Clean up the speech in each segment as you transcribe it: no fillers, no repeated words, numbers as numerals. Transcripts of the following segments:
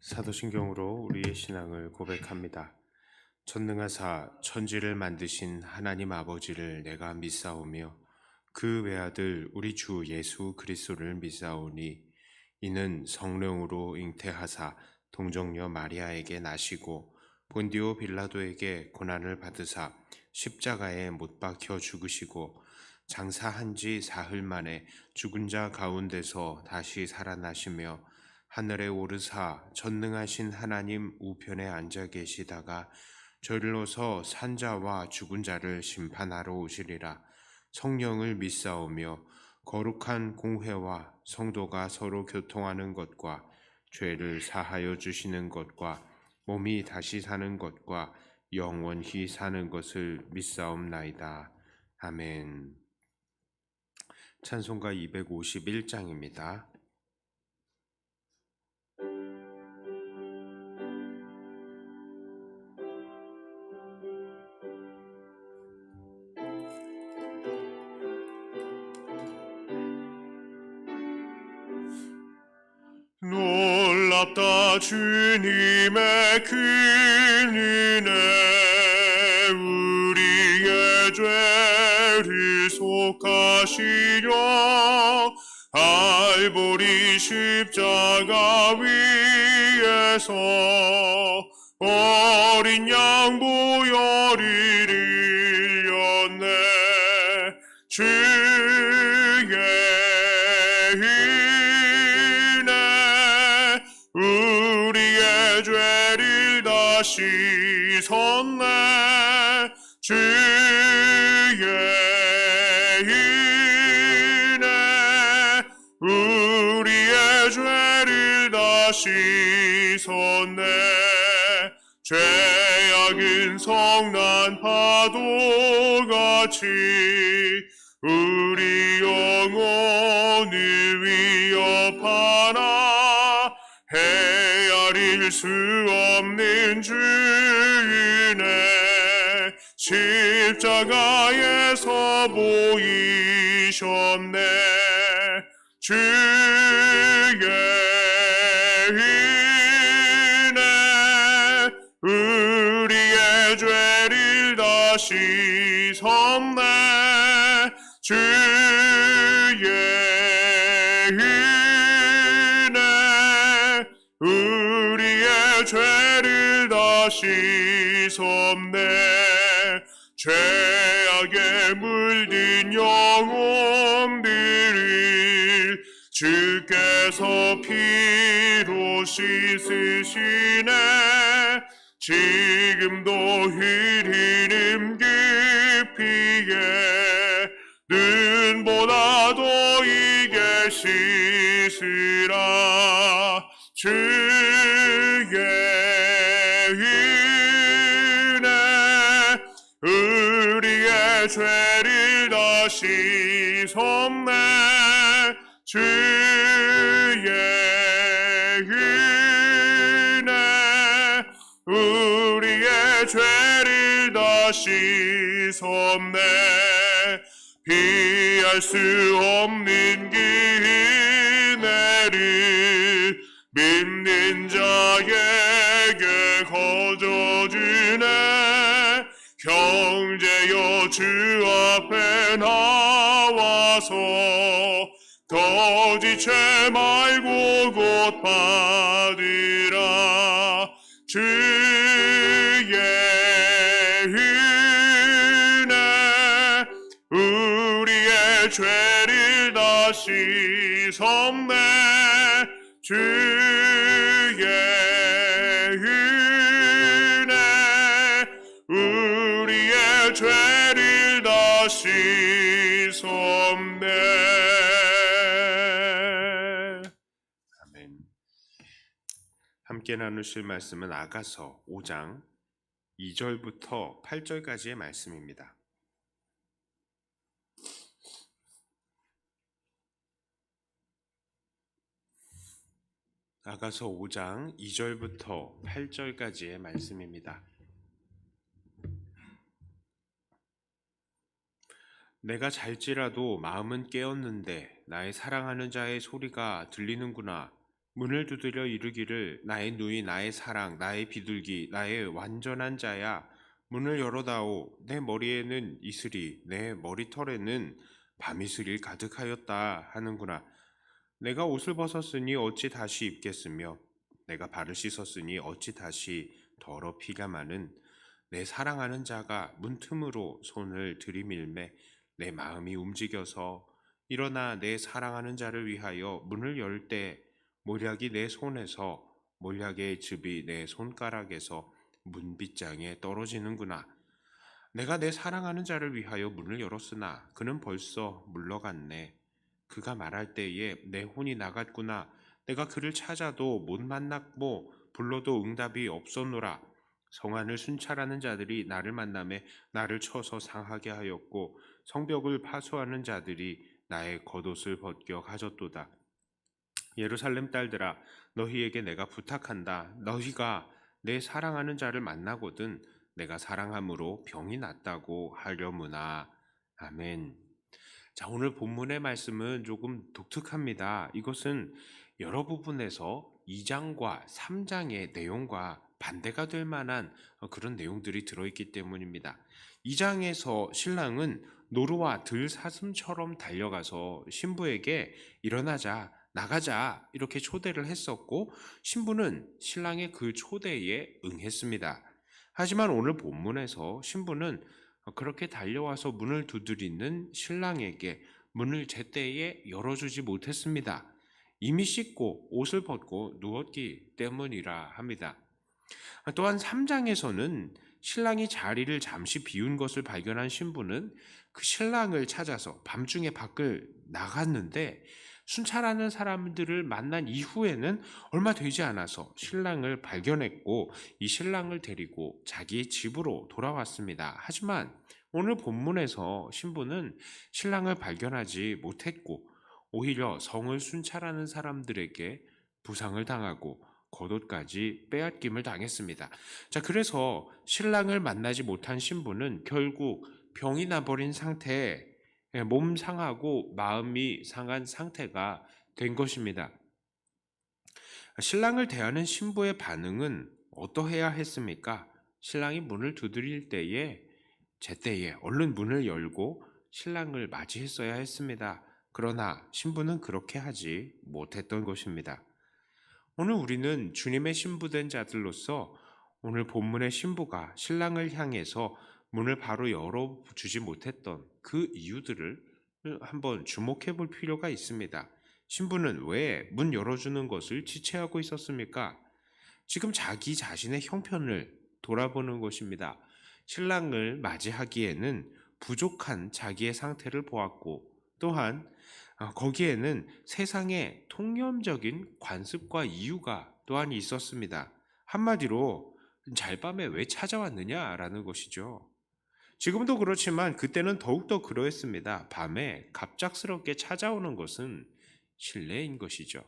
사도신경으로 우리의 신앙을 고백합니다. 전능하사 천지를 만드신 하나님 아버지를 내가 믿사오며 그 외아들 우리 주 예수 그리스도를 믿사오니 이는 성령으로 잉태하사 동정녀 마리아에게 나시고 본디오 빌라도에게 고난을 받으사 십자가에 못 박혀 죽으시고 장사한 지 사흘 만에 죽은 자 가운데서 다시 살아나시며 하늘에 오르사 전능하신 하나님 우편에 앉아 계시다가 저리로서 산자와 죽은 자를 심판하러 오시리라. 성령을 믿사오며 거룩한 공회와 성도가 서로 교통하는 것과 죄를 사하여 주시는 것과 몸이 다시 사는 것과 영원히 사는 것을 믿사옵나이다. 아멘. 찬송가 251장입니다. 놀랍다 주님의 큰 은혜 우리의 죄를 속하시려 알보리 십자가 위에서 어린 양 보혈을 흘렸네. 주의 우리의 죄를 다 씻었네. 주의 은혜 우리의 죄를 다 씻었네. 죄악은 성난 파도같이 우리 영혼을 위협하나 헤아릴 수 없는 주 은혜 십자가에서 보이셨네. 주의 은혜 우리의 죄를 다 씻었네. 주의 은혜 우리의 죄를 다 씻었네. 죄악에 물든 영혼들을 주께서 피로 씻으시네. 지금도 흐리는 깊이에 눈보다 더 이게 씻으라. 주의 은혜 우리의 죄를 다 씻었네. 주의 은혜 우리의 죄를 다 씻었네. 피할 수 없는 그 은혜를 믿는 자에게 거저주네. 형제여 주 앞에 나와서 더 지체 말고 곧 받으라. 주의 은혜 우리의 죄를 다 씻었네. 주의 은혜 우리의 죄를 다 씻었네. 아멘. 함께 나누실 말씀은 아가서 5장 2절부터 8절까지의 말씀입니다. 아가서 5장 2절부터 8절까지의 말씀입니다. 내가 잘지라도 마음은 깨었는데 나의 사랑하는 자의 소리가 들리는구나. 문을 두드려 이르기를 나의 누이 나의 사랑 나의 비둘기 나의 완전한 자야 문을 열어다오 내 머리에는 이슬이 내 머리털에는 밤이슬이 가득하였다 하는구나. 내가 옷을 벗었으니 어찌 다시 입겠으며 내가 발을 씻었으니 어찌 다시 더럽히가 마는 내 사랑하는 자가 문틈으로 손을 들이밀매 내 마음이 움직여서 일어나 내 사랑하는 자를 위하여 문을 열 때 몰약이 내 손에서 몰약의 즙이 내 손가락에서 문빗장에 떨어지는구나. 내가 내 사랑하는 자를 위하여 문을 열었으나 그는 벌써 물러갔네. 그가 말할 때에 내 혼이 나갔구나. 내가 그를 찾아도 못 만났고 불러도 응답이 없었노라. 성안을 순찰하는 자들이 나를 만남에 나를 쳐서 상하게 하였고 성벽을 파수하는 자들이 나의 겉옷을 벗겨 가졌도다. 예루살렘 딸들아 너희에게 내가 부탁한다. 너희가 내 사랑하는 자를 만나거든 내가 사랑함으로 병이 낫다고 하려무나. 아멘. 자, 오늘 본문의 말씀은 조금 독특합니다. 이것은 여러 부분에서 2장과 3장의 내용과 반대가 될 만한 그런 내용들이 들어있기 때문입니다. 2장에서 신랑은 노루와 들사슴처럼 달려가서 신부에게 일어나자, 나가자 이렇게 초대를 했었고 신부는 신랑의 그 초대에 응했습니다. 하지만 오늘 본문에서 신부는 그렇게 달려와서 문을 두드리는 신랑에게 문을 제때에 열어주지 못했습니다. 이미 씻고 옷을 벗고 누웠기 때문이라 합니다. 또한 3장에서는 신랑이 자리를 잠시 비운 것을 발견한 신부는 그 신랑을 찾아서 밤중에 밖을 나갔는데 순찰하는 사람들을 만난 이후에는 얼마 되지 않아서 신랑을 발견했고 이 신랑을 데리고 자기의 집으로 돌아왔습니다. 하지만 오늘 본문에서 신부는 신랑을 발견하지 못했고 오히려 성을 순찰하는 사람들에게 부상을 당하고 겉옷까지 빼앗김을 당했습니다. 자, 그래서 신랑을 만나지 못한 신부는 결국 병이 나버린 상태에 몸 상하고 마음이 상한 상태가 된 것입니다. 신랑을 대하는 신부의 반응은 어떠해야 했습니까? 신랑이 문을 두드릴 때에 제때에 얼른 문을 열고 신랑을 맞이했어야 했습니다. 그러나 신부는 그렇게 하지 못했던 것입니다. 오늘 우리는 주님의 신부된 자들로서 오늘 본문의 신부가 신랑을 향해서 문을 바로 열어주지 못했던 그 이유들을 한번 주목해 볼 필요가 있습니다. 신부는 왜 문 열어주는 것을 지체하고 있었습니까? 지금 자기 자신의 형편을 돌아보는 것입니다. 신랑을 맞이하기에는 부족한 자기의 상태를 보았고 또한 거기에는 세상의 통념적인 관습과 이유가 또한 있었습니다. 한마디로 잘밤에 왜 찾아왔느냐라는 것이죠. 지금도 그렇지만 그때는 더욱더 그러했습니다. 밤에 갑작스럽게 찾아오는 것은 실례인 것이죠.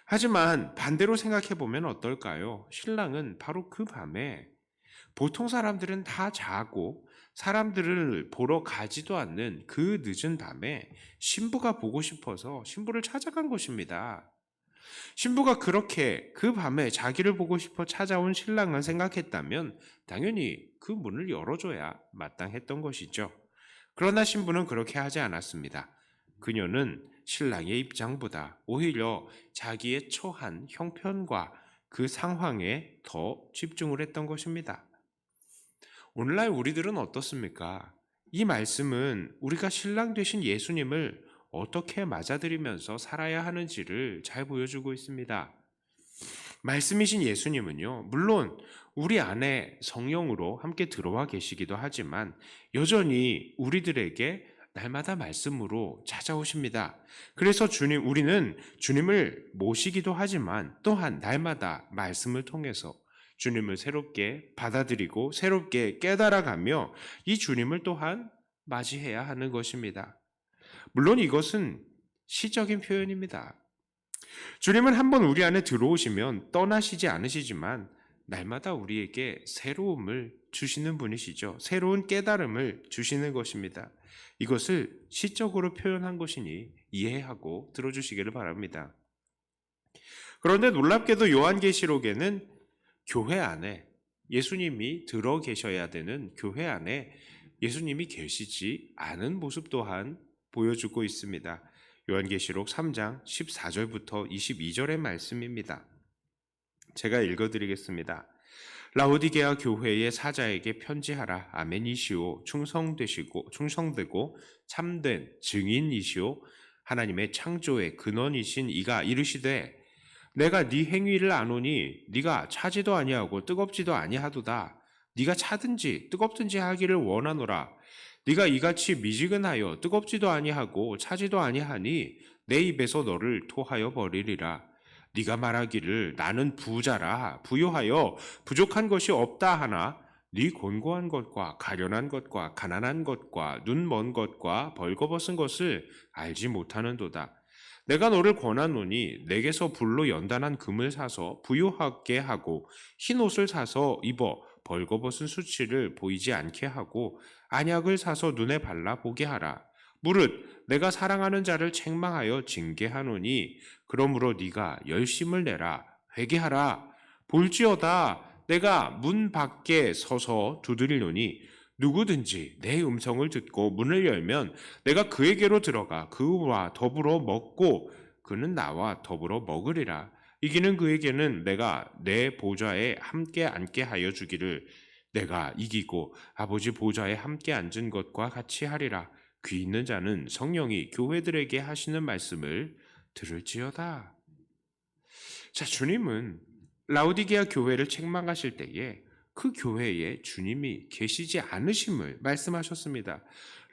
하지만 반대로 생각해 보면 어떨까요? 신랑은 바로 그 밤에 보통 사람들은 다 자고 사람들을 보러 가지도 않는 그 늦은 밤에 신부가 보고 싶어서 신부를 찾아간 것입니다. 신부가 그렇게 그 밤에 자기를 보고 싶어 찾아온 신랑을 생각했다면 당연히 그 문을 열어줘야 마땅했던 것이죠. 그러나 신부는 그렇게 하지 않았습니다. 그녀는 신랑의 입장보다 오히려 자기의 처한 형편과 그 상황에 더 집중을 했던 것입니다. 오늘날 우리들은 어떻습니까? 이 말씀은 우리가 신랑 되신 예수님을 어떻게 맞아들이면서 살아야 하는지를 잘 보여주고 있습니다. 말씀이신 예수님은요, 물론 우리 안에 성령으로 함께 들어와 계시기도 하지만 여전히 우리들에게 날마다 말씀으로 찾아오십니다. 그래서 우리는 주님을 모시기도 하지만 또한 날마다 말씀을 통해서 주님을 새롭게 받아들이고 새롭게 깨달아가며 이 주님을 또한 맞이해야 하는 것입니다. 물론 이것은 시적인 표현입니다. 주님은 한번 우리 안에 들어오시면 떠나시지 않으시지만 날마다 우리에게 새로움을 주시는 분이시죠. 새로운 깨달음을 주시는 것입니다. 이것을 시적으로 표현한 것이니 이해하고 들어주시기를 바랍니다. 그런데 놀랍게도 요한계시록에는 교회 안에 예수님이 들어 계셔야 되는 교회 안에 예수님이 계시지 않은 모습 또한 보여주고 있습니다. 요한계시록 3장 14절부터 22절의 말씀입니다. 제가 읽어드리겠습니다. 라오디게아 교회의 사자에게 편지하라. 아멘이시오. 충성되고 참된 증인이시오. 하나님의 창조의 근원이신 이가 이르시되 내가 네 행위를 아노니 네가 차지도 아니하고 뜨겁지도 아니하도다. 네가 차든지 뜨겁든지 하기를 원하노라. 네가 이같이 미지근하여 뜨겁지도 아니하고 차지도 아니하니 내 입에서 너를 토하여 버리리라. 네가 말하기를 나는 부자라 부유하여 부족한 것이 없다 하나 네 곤고한 것과 가련한 것과 가난한 것과 눈 먼 것과 벌거벗은 것을 알지 못하는도다. 내가 너를 권하노니 내게서 불로 연단한 금을 사서 부유하게 하고 흰 옷을 사서 입어 벌거벗은 수치를 보이지 않게 하고 안약을 사서 눈에 발라 보게 하라. 무릇 내가 사랑하는 자를 책망하여 징계하노니 그러므로 네가 열심을 내라. 회개하라. 볼지어다 내가 문 밖에 서서 두드리노니 누구든지 내 음성을 듣고 문을 열면 내가 그에게로 들어가 그와 더불어 먹고 그는 나와 더불어 먹으리라. 이기는 그에게는 내가 내 보좌에 함께 앉게 하여 주기를 내가 이기고 아버지 보좌에 함께 앉은 것과 같이 하리라. 귀 있는 자는 성령이 교회들에게 하시는 말씀을 들을지어다. 자, 주님은 라오디게아 교회를 책망하실 때에 그 교회에 주님이 계시지 않으심을 말씀하셨습니다.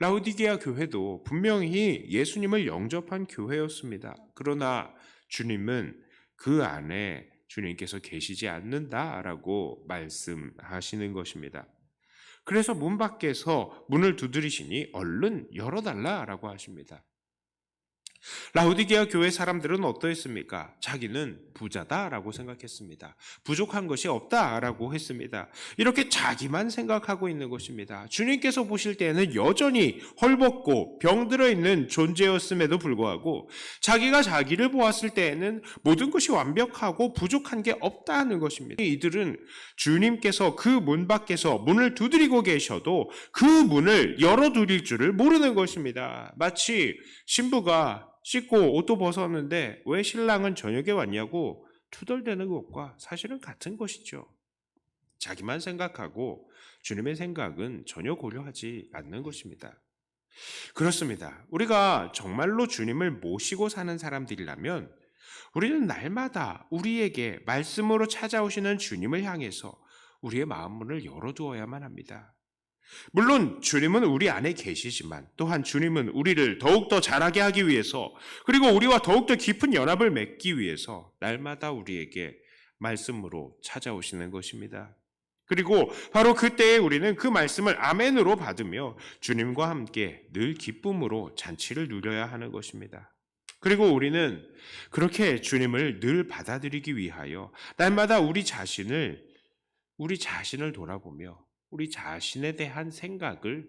라오디게아 교회도 분명히 예수님을 영접한 교회였습니다. 그러나 주님은 그 안에 주님께서 계시지 않는다라고 말씀하시는 것입니다. 그래서 문 밖에서 문을 두드리시니 얼른 열어달라라고 하십니다. 라오디게아 교회 사람들은 어떠했습니까? 자기는 부자다라고 생각했습니다. 부족한 것이 없다라고 했습니다. 이렇게 자기만 생각하고 있는 것입니다. 주님께서 보실 때에는 여전히 헐벗고 병들어 있는 존재였음에도 불구하고 자기가 자기를 보았을 때에는 모든 것이 완벽하고 부족한 게 없다는 것입니다. 이들은 주님께서 그 문 밖에서 문을 두드리고 계셔도 그 문을 열어드릴 줄을 모르는 것입니다. 마치 신부가 씻고 옷도 벗었는데 왜 신랑은 저녁에 왔냐고 투덜대는 것과 사실은 같은 것이죠. 자기만 생각하고 주님의 생각은 전혀 고려하지 않는 것입니다. 그렇습니다. 우리가 정말로 주님을 모시고 사는 사람들이라면 우리는 날마다 우리에게 말씀으로 찾아오시는 주님을 향해서 우리의 마음 문을 열어두어야만 합니다. 물론 주님은 우리 안에 계시지만 또한 주님은 우리를 더욱더 잘하게 하기 위해서 그리고 우리와 더욱더 깊은 연합을 맺기 위해서 날마다 우리에게 말씀으로 찾아오시는 것입니다. 그리고 바로 그때에 우리는 그 말씀을 아멘으로 받으며 주님과 함께 늘 기쁨으로 잔치를 누려야 하는 것입니다. 그리고 우리는 그렇게 주님을 늘 받아들이기 위하여 날마다 우리 자신을 돌아보며 우리 자신에 대한 생각을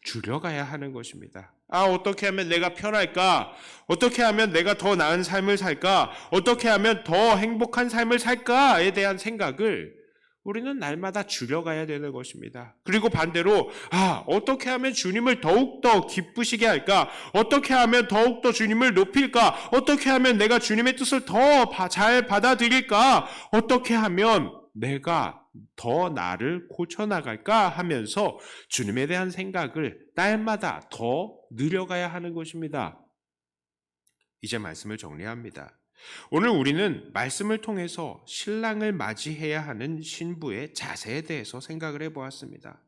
줄여가야 하는 것입니다. 어떻게 하면 내가 편할까? 어떻게 하면 내가 더 나은 삶을 살까? 어떻게 하면 더 행복한 삶을 살까에 대한 생각을 우리는 날마다 줄여가야 되는 것입니다. 그리고 반대로 어떻게 하면 주님을 더욱더 기쁘시게 할까? 어떻게 하면 더욱더 주님을 높일까? 어떻게 하면 내가 주님의 뜻을 더 잘 받아들일까? 어떻게 하면 내가 더 나를 고쳐나갈까 하면서 주님에 대한 생각을 날마다 더 늘려가야 하는 것입니다. 이제 말씀을 정리합니다. 오늘 우리는 말씀을 통해서 신랑을 맞이해야 하는 신부의 자세에 대해서 생각을 해보았습니다.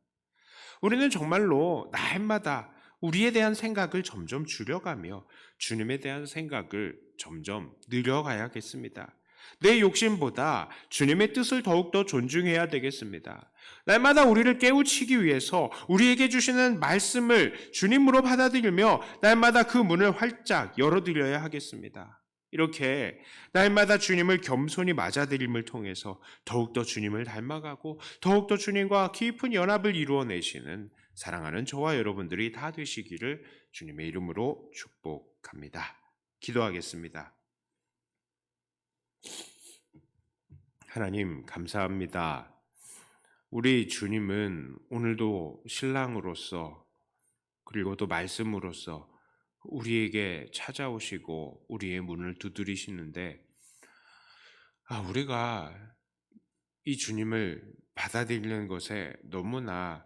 우리는 정말로 날마다 우리에 대한 생각을 점점 줄여가며 주님에 대한 생각을 점점 늘려가야겠습니다. 내 욕심보다 주님의 뜻을 더욱더 존중해야 되겠습니다. 날마다 우리를 깨우치기 위해서 우리에게 주시는 말씀을 주님으로 받아들이며 날마다 그 문을 활짝 열어드려야 하겠습니다. 이렇게 날마다 주님을 겸손히 맞아들임을 통해서 더욱더 주님을 닮아가고 더욱더 주님과 깊은 연합을 이루어내시는 사랑하는 저와 여러분들이 다 되시기를 주님의 이름으로 축복합니다. 기도하겠습니다. 하나님 감사합니다. 우리 주님은 오늘도 신랑으로서 그리고 또 말씀으로서 우리에게 찾아오시고 우리의 문을 두드리시는데 우리가 이 주님을 받아들이는 것에 너무나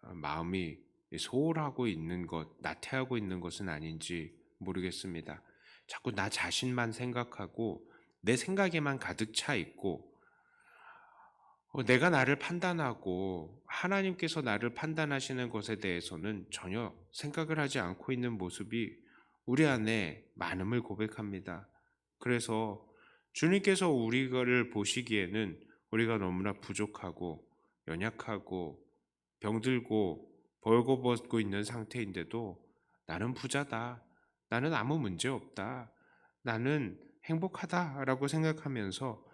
마음이 소홀하고 있는 것, 나태하고 있는 것은 아닌지 모르겠습니다. 자꾸 나 자신만 생각하고 내 생각에만 가득 차 있고 내가 나를 판단하고 하나님께서 나를 판단하시는 것에 대해서는 전혀 생각을 하지 않고 있는 모습이 우리 안에 많음을 고백합니다. 그래서 주님께서 우리를 보시기에는 우리가 너무나 부족하고 연약하고 병들고 벌거벗고 있는 상태인데도 나는 부자다. 나는 아무 문제 없다. 나는 행복하다라고 생각하면서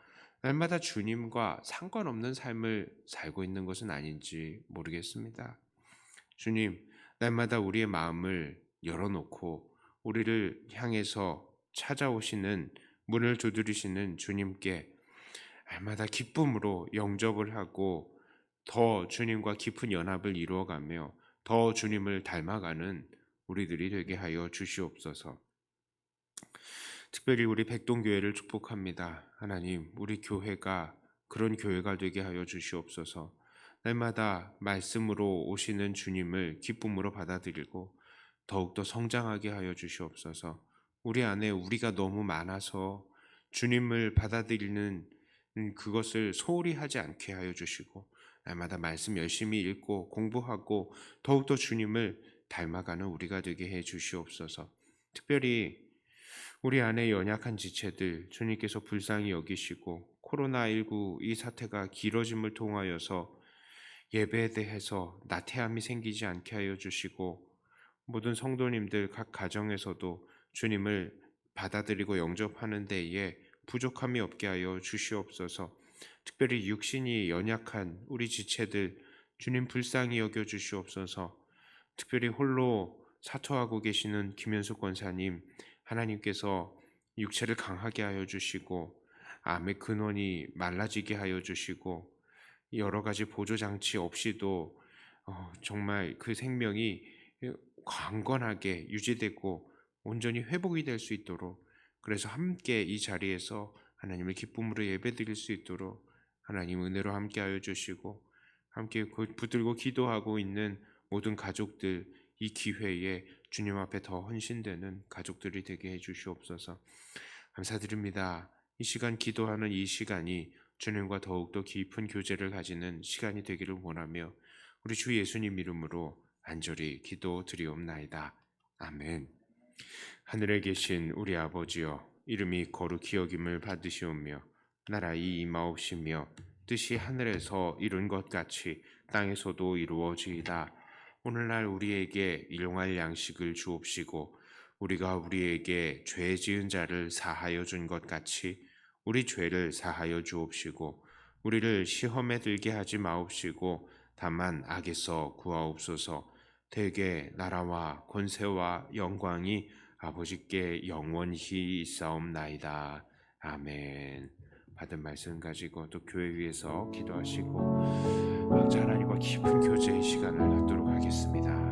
날마다 주님과 상관없는 삶을 살고 있는 것은 아닌지 모르겠습니다. 주님, 날마다 우리의 마음을 열어놓고 우리를 향해서 찾아오시는 문을 두드리시는 주님께 날마다 기쁨으로 영접을 하고 더 주님과 깊은 연합을 이루어가며 더 주님을 닮아가는 우리들이 되게 하여 주시옵소서. 특별히 우리 백동교회를 축복합니다. 하나님, 우리 교회가 그런 교회가 되게 하여 주시옵소서. 날마다 말씀으로 오시는 주님을 기쁨으로 받아들이고 더욱더 성장하게 하여 주시옵소서. 우리 안에 우리가 너무 많아서 주님을 받아들이는 그것을 소홀히 하지 않게 하여 주시고 날마다 말씀 열심히 읽고 공부하고 더욱더 주님을 닮아가는 우리가 되게 해 주시옵소서. 특별히 우리 안에 연약한 지체들 주님께서 불쌍히 여기시고 코로나19 이 사태가 길어짐을 통하여서 예배에 대해서 나태함이 생기지 않게 하여 주시고 모든 성도님들 각 가정에서도 주님을 받아들이고 영접하는 데에 부족함이 없게 하여 주시옵소서. 특별히 육신이 연약한 우리 지체들 주님 불쌍히 여겨 주시옵소서. 특별히 홀로 사토하고 계시는 김현숙 권사님 하나님께서 육체를 강하게 하여 주시고 암의 근원이 말라지게 하여 주시고 여러 가지 보조장치 없이도 정말 그 생명이 강건하게 유지되고 온전히 회복이 될 수 있도록 그래서 함께 이 자리에서 하나님을 기쁨으로 예배드릴 수 있도록 하나님 은혜로 함께하여 주시고 함께 붙들고 기도하고 있는 모든 가족들 이 기회에 주님 앞에 더 헌신되는 가족들이 되게 해주시옵소서. 감사드립니다. 이 시간 기도하는 이 시간이 주님과 더욱더 깊은 교제를 가지는 시간이 되기를 원하며 우리 주 예수님 이름으로 간절히 기도드리옵나이다. 아멘. 하늘에 계신 우리 아버지여 이름이 거룩히 여김을 받으시오며 나라의 임하옵시며 뜻이 하늘에서 이룬 것 같이 땅에서도 이루어지이다. 오늘날 우리에게 일용할 양식을 주옵시고 우리가 우리에게 죄 지은 자를 사하여 준 것 같이 우리 죄를 사하여 주옵시고 우리를 시험에 들게 하지 마옵시고 다만 악에서 구하옵소서. 대개 나라와 권세와 영광이 아버지께 영원히 있사옵나이다. 아멘. 받은 말씀 가지고 또 교회 위해서 기도하시고 하나님과 깊은 교제의 시간을 갖도록 하겠습니다.